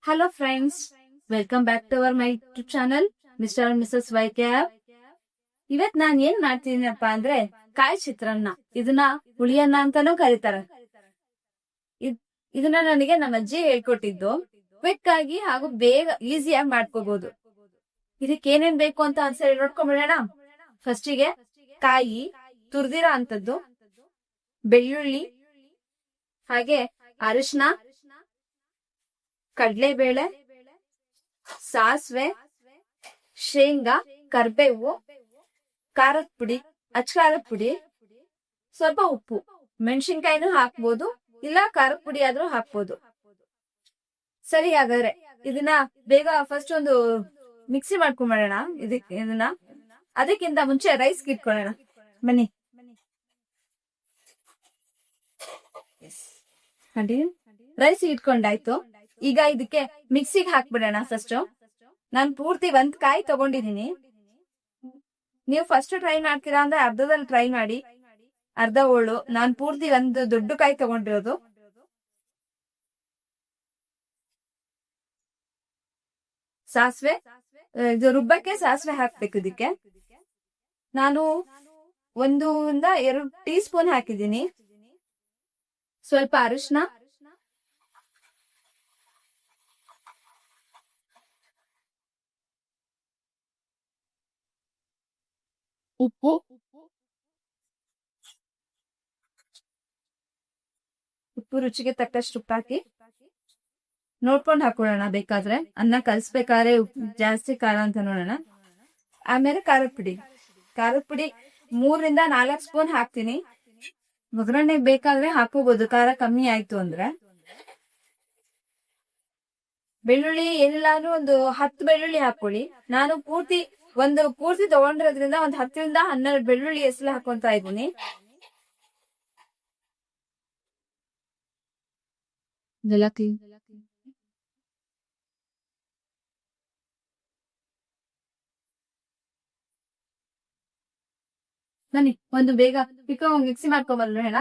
Hello friends, welcome back to our my YouTube channel Mr and Mrs ವೈಕ್ಯಾಪ್. ಇವತ್ ನಾನ್ ಏನ್ ಮಾಡ್ತಿದ್ದೀನಪ್ಪ ಅಂದ್ರೆ ಕಾಯಿ ಚಿತ್ರಾನ್ನ. ಇದನ್ನ ಹುಳಿಯನ್ನ ಅಂತಾನೂ ಕರೀತಾರೆ. ಇದನ್ನ ನನಗೆ ನಮ್ಮ ಅಜ್ಜಿ ಹೇಳ್ಕೊಟ್ಟಿದ್ದು. ಕ್ವಿಕ್ ಆಗಿ ಹಾಗೂ ಬೇಗ ಈಸಿಯಾಗಿ ಮಾಡ್ಕೋಬಹುದು. ಇದಕ್ಕೆ ಏನೇನ್ ಬೇಕು ಅಂತ ಒಂದ್ಸರಿ ನೋಡ್ಕೊಂಡ್ಬಿಡೋಣ. ಫಸ್ಟಿಗೆ ಕಾಯಿ ತುರ್ದಿರೋ ಅಂತದ್ದು, ಬೆಳ್ಳುಳ್ಳಿ, ಹಾಗೆ ಅರಿಶಿನ, ಕಡ್ಲೆಬೇಳೆ, ಸಾಸಿವೆ, ಶೇಂಗಾ, ಕರ್ಬೇವು, ಖಾರದ ಪುಡಿ, ಅಚ್ಕಾರದ ಪುಡಿ, ಸ್ವಲ್ಪ ಉಪ್ಪು, ಮೆಣಸಿನ್ಕಾಯಿನೂ ಹಾಕ್ಬೋದು, ಇಲ್ಲ ಖಾರದ ಪುಡಿ ಆದ್ರೂ ಹಾಕ್ಬೋದು. ಸರಿ, ಹಾಗಾದ್ರೆ ಇದನ್ನ ಬೇಗ ಫಸ್ಟ್ ಒಂದು ಮಿಕ್ಸಿ ಮಾಡ್ಕೊಂಡ್ಬಿಡೋಣ. ಇದನ್ನ ಅದಕ್ಕಿಂತ ಮುಂಚೆ ರೈಸ್ ಇಟ್ಕೊಳ್ಳೋಣ. ಬನ್ನಿ. ರೈಸ್ ಇಟ್ಕೊಂಡಾಯ್ತು. ಈಗ ಇದಕ್ಕೆ ಮಿಕ್ಸಿಗೆ ಹಾಕ್ಬಿಡೋಣ. ಫಸ್ಟ್ ನಾನು ಪೂರ್ತಿ ಒಂದ್ ಕಾಯಿ ತಗೊಂಡಿದೀನಿ. ನೀವು ಫಸ್ಟ್ ಟ್ರೈ ಮಾಡ್ತೀರಾ ಅಂದ್ರೆ ಅರ್ಧದಲ್ಲಿ ಟ್ರೈ ಮಾಡಿ, ಅರ್ಧ ಹೋಳು. ನಾನ್ ಪೂರ್ತಿ ಒಂದು ದೊಡ್ಡ ಕಾಯಿ ತಗೊಂಡಿರೋದು. ಸಾಸಿವೆ, ಇದು ರುಬ್ಬಕ್ಕೆ ಸಾಸಿವೆ ಹಾಕ್ಬೇಕು. ಇದಕ್ಕೆ ನಾನು 1 ಇಂದ 2 ಟೀ ಸ್ಪೂನ್ ಹಾಕಿದ್ದೀನಿ. ಸ್ವಲ್ಪ ಅರಿಶಿನ, ಉಪ್ಪು, ರುಚಿಗೆ ತಕ್ಕಷ್ಟು ಉಪ್ಪು ಹಾಕಿ ನೋಡ್ಕೊಂಡು ಹಾಕೊಳ್ಳೋಣ. ಬೇಕಾದ್ರೆ ಅನ್ನ ಕಲ್ಸ್ಬೇಕಾದ್ರೆ ಜಾಸ್ತಿ ಖಾರ ಅಂತ ನೋಡೋಣ. ಆಮೇಲೆ ಖಾರದ ಪುಡಿ 3 ಇಂದ 4 ಸ್ಪೂನ್ ಹಾಕ್ತೀನಿ. ಒಗ್ಗರಣೆ ಬೇಕಾದ್ರೆ ಹಾಕೋಬಹುದು, ಖಾರ ಕಮ್ಮಿ ಆಯ್ತು ಅಂದ್ರೆ. ಬೆಳ್ಳುಳ್ಳಿ ಏನಿಲ್ಲ ಅಂದ್ರೆ ಒಂದು 10 ಬೆಳ್ಳುಳ್ಳಿ ಹಾಕೊಳ್ಳಿ. ನಾನು ಪೂರ್ತಿ ತಗೊಂಡಿರೋದ್ರಿಂದ ಒಂದು 10 ಇಂದ 12 ಬೆಳ್ಳುಳ್ಳಿ ಹೆಸರು ಹಾಕೊಂತ ಇದ್ದೀನಿ. ಬನ್ನಿ, ಒಂದು ಬೇಗ ಮಿಕ್ಸಿ ಮಾಡ್ಕೊಂಬಲ್ಲ ಹೇಳ.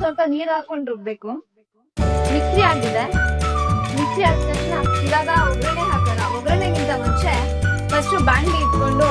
ಸ್ವಲ್ಪ ನೀರ್ ಹಾಕೊಂಡು ರುಬ್ಬೇಕು. ಮಿಕ್ಸಿ ಆಗಿದೆ. ಮಿಕ್ಸಿ ಆದ ತಕ್ಷಣ ಇವಾಗ ಒಗ್ಗರಣೆ ಹಾಕೋಣ. ಒಗ್ಗರಣೆಗಿಂತ ಮುಂಚೆ ಫಸ್ಟ್ ಬಾಣಲಿ ಇಟ್ಕೊಂಡು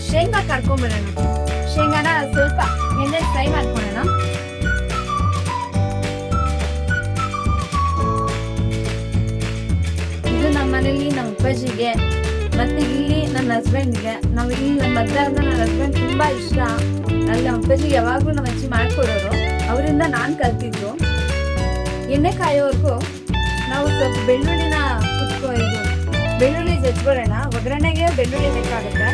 ಶೇಂಗಾ ಕರ್ಕೊಂಡ್ಬಿಡೋಣ. ಶೇಂಗಾನ ಸ್ವಲ್ಪ ಎಣ್ಣೆ ಫ್ರೈ ಮಾಡ್ಕೊಳ್ಳೋಣ. ಇದು ನಮ್ಮ ಮನೇಲಿ ನಮ್ಮ ಅಪ್ಪಾಜಿಗೆ ಮತ್ತೆ ಇಲ್ಲಿ ನನ್ನ ಹಸ್ಬೆಂಡ್ಗೆ, ನಾವು ಇಲ್ಲಿ ನಮ್ಮ ಮದ್ವೆ ನನ್ನ ಹಸ್ಬೆಂಡ್ ತುಂಬಾ ಇಷ್ಟ. ಅಲ್ಲಿ ನಮ್ಮ ಅಪ್ಪಾಜಿಗೆ ಯಾವಾಗ್ಲೂ ನಮ್ಮ ಅಜ್ಜಿ ಮಾಡ್ಕೊಡೋರು. ಅವರಿಂದ ನಾನ್ ಕಲ್ತಿದ್ದು. ಎಣ್ಣೆ ಕಾಯೋವರೆಗೂ ನಾವು ಸ್ವಲ್ಪ ಬೆಳ್ಳುಳ್ಳಿನ ಬೆಳ್ಳುಳ್ಳಿ ಜಜ್ಕೊಳ್ಳೋಣ. ಒಗ್ಗರಣೆಗೆ ಬೆಳ್ಳುಳ್ಳಿ ಬೇಕಾಗುತ್ತೆ.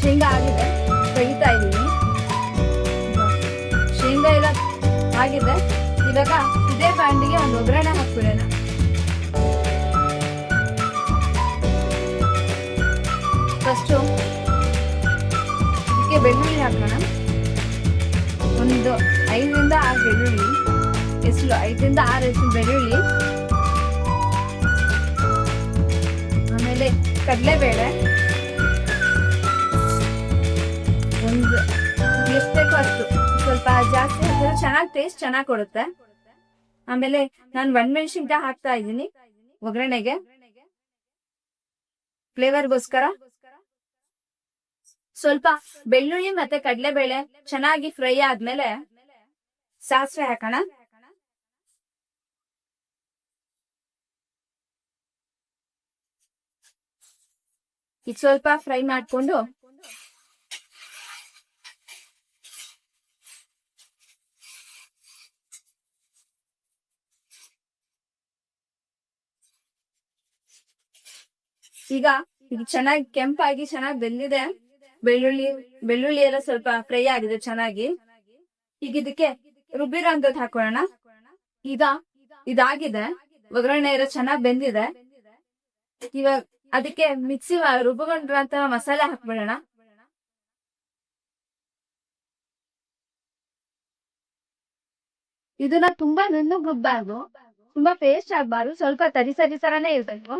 ಶೇಂಗಾ ಆಗಿದೆ, ಕಡಿತಾ ಇದ್ದೀನಿ. ಶೇಂಗಾ ಎಲ್ಲ ಆಗಿದೆ. ಇವಾಗ ಇದೇ ಬಾಂಡಿಗೆ ಒಂದು ಒಗ್ಗರಣೆ ಹಾಕ್ಬಿಡೋಣ. ಫಸ್ಟು ಇದಕ್ಕೆ ಬೆಳ್ಳುಳ್ಳಿ ಹಾಕೋಣ. ಒಂದು 5 ಇಂದ 6 ಬೆಳ್ಳುಳ್ಳಿ. ಎಷ್ಟು? 5 ಇಂದ 6 ಬೆಳ್ಳುಳ್ಳಿ. ಆಮೇಲೆ ಕಡಲೆಬೇಳೆ ಒಂದು ಎಷ್ಟು ಬೇಕೋ ಅಷ್ಟು, ಸ್ವಲ್ಪ ಜಾಸ್ತಿ ಹಾಕಿದ್ರೆ ಚೆನ್ನಾಗಿ ಟೇಸ್ಟ್ ಚೆನ್ನಾಗಿ ಕೊಡುತ್ತೆ. ಆಮೇಲೆ ನಾನು ಒಣಮೆಣಸಿನ್ಕಾಯಿ ಹಾಕ್ತಾ ಇದ್ದೀನಿ ಒಗ್ಗರಣೆಗೆ, ಫ್ಲೇವರ್ಗೋಸ್ಕರ. ಸ್ವಲ್ಪ ಬೆಳ್ಳುಳ್ಳಿ ಮತ್ತೆ ಕಡಲೆಬೇಳೆ ಚೆನ್ನಾಗಿ ಫ್ರೈ ಆದ್ಮೇಲೆ ಸಾಸಿವೆ ಹಾಕೋಣ. ಇದು ಸ್ವಲ್ಪ ಫ್ರೈ ಮಾಡ್ಕೊಂಡು ಈಗ ಈಗ ಚೆನ್ನಾಗಿ ಕೆಂಪಾಗಿ ಚೆನ್ನಾಗಿ ಬೆಂದಿದೆ. ಬೆಳ್ಳುಳ್ಳಿ ಎಲ್ಲ ಸ್ವಲ್ಪ ಫ್ರೈ ಆಗಿದೆ ಚೆನ್ನಾಗಿ. ಈಗ ಇದಕ್ಕೆ ರುಬ್ಬಿರೋ ಅಂತದ್ ಹಾಕೊಳ್ಳೋಣ. ಇದಾಗಿದೆ, ಒಗ್ಗರಣೆ ಎಲ್ಲ ಚೆನ್ನಾಗಿ ಬೆಂದಿದೆ. ಇವಾಗ ಅದಕ್ಕೆ ಮಿಕ್ಸಿ ರುಬ್ಬಿಕೊಂಡಿರುವಂತ ಮಸಾಲೆ ಹಾಕ್ಬಿಡೋಣ. ಇದನ್ನ ತುಂಬಾ ನುಣ್ಣಗೆ ರುಬ್ಬಾರ್ದು, ತುಂಬಾ ಪೇಸ್ಟ್ ಆಗ್ಬಾರ್ದು, ಸ್ವಲ್ಪ ತರಿ ತರಾನೇ ಇರ್ಬೇಕು.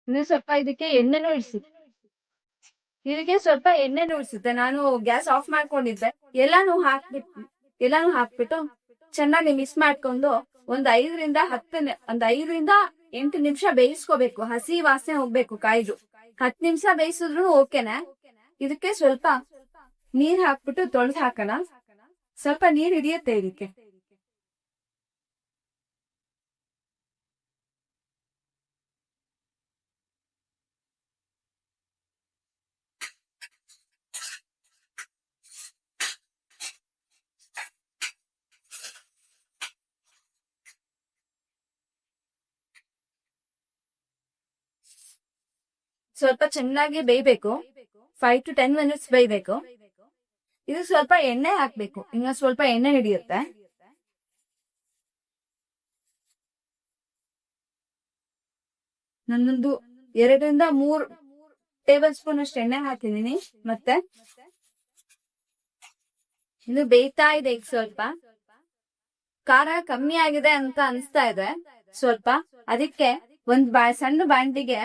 ಇನ್ನು ಸ್ವಲ್ಪ ಇದಕ್ಕೆ ಎಣ್ಣೆನೂ ಸ್ವಲ್ಪ ಎಣ್ಣೆನೂ ಇಡ್ಸುತ್ತೆ. ನಾನು ಗ್ಯಾಸ್ ಆಫ್ ಮಾಡ್ಕೊಂಡಿದ್ದೆ. ಎಲ್ಲಾನು ಹಾಕ್ಬಿಟ್ಟು ಚೆನ್ನಾಗಿ ಮಿಕ್ಸ್ ಮಾಡ್ಕೊಂಡು ಒಂದ್ 5 ರಿಂದ 8 ನಿಮಿಷ ಬೇಯಿಸ್ಕೋಬೇಕು. ಹಸಿ ವಾಸನೆ ಹೋಗ್ಬೇಕು ಕಾಯ್ದು. 10 ನಿಮಿಷ ಬೇಯಿಸಿದ್ರು ಓಕೆನೆ. ಇದಕ್ಕೆ ಸ್ವಲ್ಪ ನೀರ್ ಹಾಕ್ಬಿಟ್ಟು ತೊಳೆದು ಹಾಕೋಣ. ಸ್ವಲ್ಪ ನೀರ್ ಹಿಡಿಯುತ್ತೆ ಇದಕ್ಕೆ. ಸ್ವಲ್ಪ ಚೆನ್ನಾಗಿ ಬೇಯ್ಬೇಕು. 5 to 10 minutes ಬೇಯ್ಬೇಕು. ಇದು ಸ್ವಲ್ಪ ಎಣ್ಣೆ ಹಾಕ್ಬೇಕು, ಇನ್ನ ಸ್ವಲ್ಪ ಎಣ್ಣೆ ಹಿಡಿಯುತ್ತೆ. ನಾನೊಂದು 2 ರಿಂದ 3 ಟೇಬಲ್ ಸ್ಪೂನ್ ಅಷ್ಟು ಎಣ್ಣೆ ಹಾಕಿದೀನಿ. ಮತ್ತೆ ಇನ್ನು ಬೇಯ್ತಾ ಇದೆ. ಈಗ ಸ್ವಲ್ಪ ಖಾರ ಕಮ್ಮಿ ಆಗಿದೆ ಅಂತ ಅನಿಸ್ತಾ ಇದೆ ಸ್ವಲ್ಪ. ಅದಕ್ಕೆ ಒಂದ್ ಸಣ್ಣ ಬಾಂಡಿಗೆ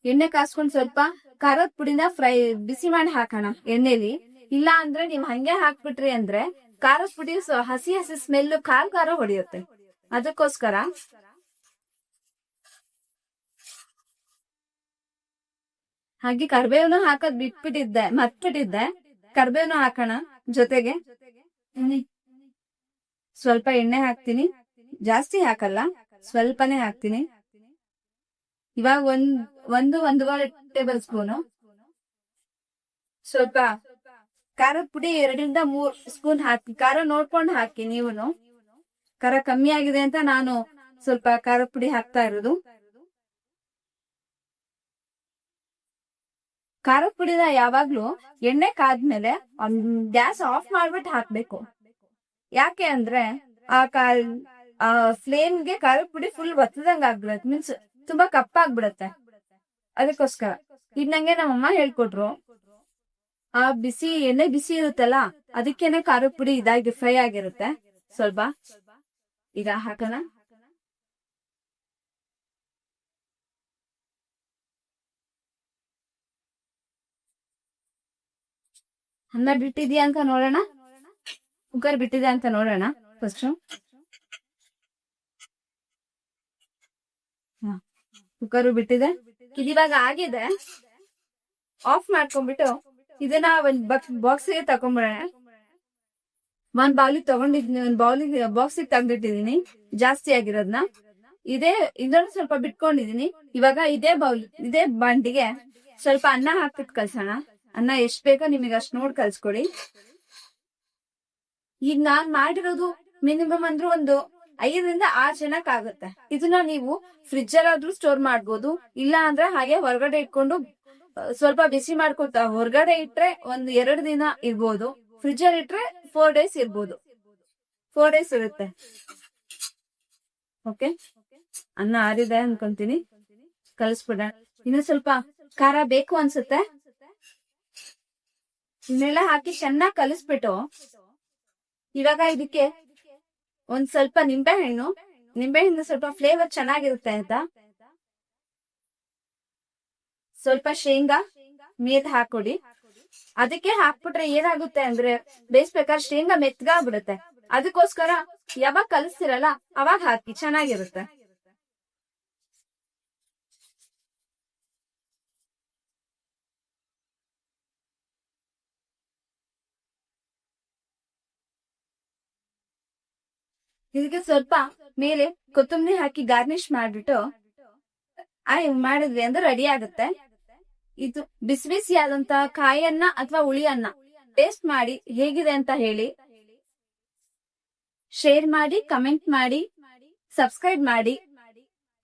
ಎಣ್ಣೆ ಕಾಸ್ಕೊಂಡ್ ಸ್ವಲ್ಪ ಖಾರದ ಪುಡಿನ ಬಿಸಿ ಮಾಡಿ ಹಾಕೋಣ ಎಣ್ಣೆಲಿ. ಇಲ್ಲ ಅಂದ್ರೆ ನೀವ್ ಹಂಗೆ ಹಾಕ್ಬಿಟ್ರಿ ಅಂದ್ರೆ ಖಾರದ ಪುಡಿ ಹಸಿ ಸ್ಮೆಲ್ ಖಾರ ಹೊಡಿಯುತ್ತೆ. ಅದಕ್ಕೋಸ್ಕರ ಹಾಗೆ ಕರ್ಬೇವನು ಹಾಕೋದ್ ಮರ್ತ್ಬಿಟ್ಟಿದ್ದೆ. ಕರ್ಬೇವನು ಹಾಕೋಣ ಜೊತೆಗೆ. ಸ್ವಲ್ಪ ಎಣ್ಣೆ ಹಾಕ್ತೀನಿ, ಜಾಸ್ತಿ ಹಾಕಲ್ಲ, ಸ್ವಲ್ಪನೇ ಹಾಕ್ತೀನಿ. ಇವಾಗ ಒಂದೂವರೆ ಟೇಬಲ್ ಸ್ಪೂನು ಸ್ವಲ್ಪ ಖಾರದ ಪುಡಿ 2 ರಿಂದ 3 ಸ್ಪೂನ್ ಹಾಕಿ. ಖಾರ ನೋಡ್ಕೊಂಡು ಹಾಕಿ. ನೀವುನು ಖಾರ ಕಮ್ಮಿ ಆಗಿದೆ ಅಂತ ನಾನು ಸ್ವಲ್ಪ ಖಾರದ ಪುಡಿ ಹಾಕ್ತಾ ಇರೋದು. ಖಾರದ ಪುಡಿನ ಯಾವಾಗ್ಲೂ ಎಣ್ಣೆ ಕಾದ್ಮೇಲೆ ಗ್ಯಾಸ್ ಆಫ್ ಮಾಡ್ಬಿಟ್ಟು ಹಾಕ್ಬೇಕು. ಯಾಕೆ ಅಂದ್ರೆ ಆ ಫ್ಲೇಮ್ಗೆ ಖಾರದ ಪುಡಿ ಫುಲ್ ಒತ್ತದಂಗ ಆಗ್ಬಿಡತ್ತೆ, ಮೀನ್ಸ್ ತುಂಬಾ ಕಪ್ಪಾಗ್ಬಿಡತ್ತೆ. ಅದಕ್ಕೋಸ್ಕರ ಈಗ ನಂಗೆ ನಮ್ಮಮ್ಮ ಹೇಳ್ಕೊಟ್ರು. ಆ ಎಣ್ಣೆ ಬಿಸಿ ಇರುತ್ತಲ್ಲ, ಅದಕ್ಕೇನೆ ಖಾರದ ಪುಡಿ ಇದಾಗಿ ಫ್ರೈ ಆಗಿರುತ್ತೆ. ಸ್ವಲ್ಪ ಈಗ ಹಾಕೋಣ. ಅನ್ನ ಬಿಟ್ಟಿದ್ಯಾ ಅಂತ ನೋಡೋಣ, ಕುಕ್ಕರ್ ಬಿಟ್ಟಿದೆ ಅಂತ ನೋಡೋಣ ಫಸ್ಟ್. ಕುಕ್ಕರ್ ಬಿಟ್ಟಿದೆ. ಇದಿವಾಗ ಆಗಿದೆ. ಆಫ್ ಮಾಡ್ಕೊಂಡ್ಬಿಟ್ಟು ಇದನ್ನ ಒಂದ್ ಬಾಕ್ಸ್ಗೆ ತಗೊಂಡ್ಬಿಡೋಣ. ಒಂದ್ ಬಾಕ್ಸಿಗೆ ತೆಗ್ದಿಟ್ಟಿದೀನಿ ಜಾಸ್ತಿ ಆಗಿರೋದ್ನ. ಇದನ್ನು ಸ್ವಲ್ಪ ಬಿಟ್ಕೊಂಡಿದೀನಿ. ಇವಾಗ ಇದೇ ಬಾಂಡಿಗೆ ಸ್ವಲ್ಪ ಅನ್ನ ಹಾಕ್ಬಿಟ್ಟು ಕಲ್ಸೋಣ. ಅನ್ನ ಎಷ್ಟ್ ಬೇಕೋ ನಿಮಗೆ ಅಷ್ಟ್ ನೋಡ್ ಕಲ್ಸ್ಕೊಡಿ. ಈಗ ನಾನ್ ಮಾಡಿರೋದು ಮಿನಿಮಮ್ ಅಂದ್ರೆ ಒಂದು 5 ರಿಂದ 6 ಜನಕ್ಕೆ ಆಗುತ್ತೆ. ಇದನ್ನ ನೀವು ಫ್ರಿಡ್ಜ್ ಅಲ್ಲಾದ್ರೂ ಸ್ಟೋರ್ ಮಾಡ್ಬೋದು, ಇಲ್ಲ ಅಂದ್ರೆ ಹಾಗೆ ಹೊರಗಡೆ ಇಟ್ಕೊಂಡು ಸ್ವಲ್ಪ ಬಿಸಿ ಮಾಡ್ಕೊತಾ. ಹೊರಗಡೆ ಇಟ್ರೆ 1-2 ದಿನ ಇರ್ಬೋದು, ಫ್ರಿಡ್ಜ್ ಅಲ್ಲಿ ಇಟ್ರೆ 4 ಡೇಸ್ ಇರ್ಬೋದು. 4 ಡೇಸ್ ಇರುತ್ತೆ. ಓಕೆ, ಅನ್ನ ಆರಿದೆ ಅನ್ಕೊಂತೀನಿ. ಕಲಿಸ್ಬಿಡ. ಇನ್ನು ಸ್ವಲ್ಪ ಖಾರ ಬೇಕು ಅನ್ಸುತ್ತೆ. ಇದನ್ನೆಲ್ಲ ಹಾಕಿ ಚೆನ್ನಾಗಿ ಕಲಿಸ್ಬಿಟ್ಟು ಇವಾಗ ಇದಕ್ಕೆ ಒಂದ್ ಸ್ವಲ್ಪ ನಿಂಬೆಹಣ್ಣು ಸ್ವಲ್ಪ ಫ್ಲೇವರ್ ಚೆನ್ನಾಗಿರುತ್ತೆ ಅಂತ ಸ್ವಲ್ಪ ಶೇಂಗಾ ಮೇದ್ ಹಾಕೊಡಿ. ಅದಕ್ಕೆ ಹಾಕ್ಬಿಟ್ರೆ ಏನಾಗುತ್ತೆ ಅಂದ್ರೆ ಬೇಯಿಸ್ಬೇಕಾದ್ರೆ ಶೇಂಗಾ ಮೆತ್ತಗಾಗ್ಬಿಡುತ್ತೆ. ಅದಕ್ಕೋಸ್ಕರ ಯಾವಾಗ ಕಲಿಸ್ತಿರಲ್ಲ ಅವಾಗ ಹಾಕಿ, ಚೆನ್ನಾಗಿರುತ್ತೆ. ಇದಕ್ಕೆ ಸ್ವಲ್ಪ ಮೇಲೆ ಕೊತ್ತಂಬರಿ ಹಾಕಿ ಗಾರ್ನಿಶ್ ಮಾಡ್ಬಿಟ್ಟು ಮಾಡಿದ್ವಿ ಅಂದ್ರೆ ರೆಡಿ ಆಗುತ್ತೆ. ಇದು ಬಿಸಿ ಬಿಸಿ ಆದಂತ ಕಾಯನ್ನ ಅಥವಾ ಹುಳಿಯನ್ನ ಟೇಸ್ಟ್ ಮಾಡಿ ಹೇಗಿದೆ ಅಂತ ಹೇಳಿ, ಶೇರ್ ಮಾಡಿ, ಕಮೆಂಟ್ ಮಾಡಿ, ಸಬ್ಸ್ಕ್ರೈಬ್ ಮಾಡಿ,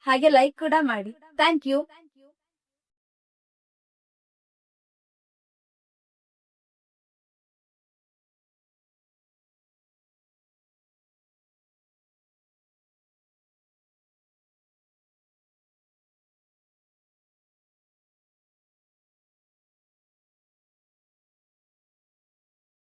ಹಾಗೆ ಲೈಕ್ ಕೂಡ ಮಾಡಿ. Thank you.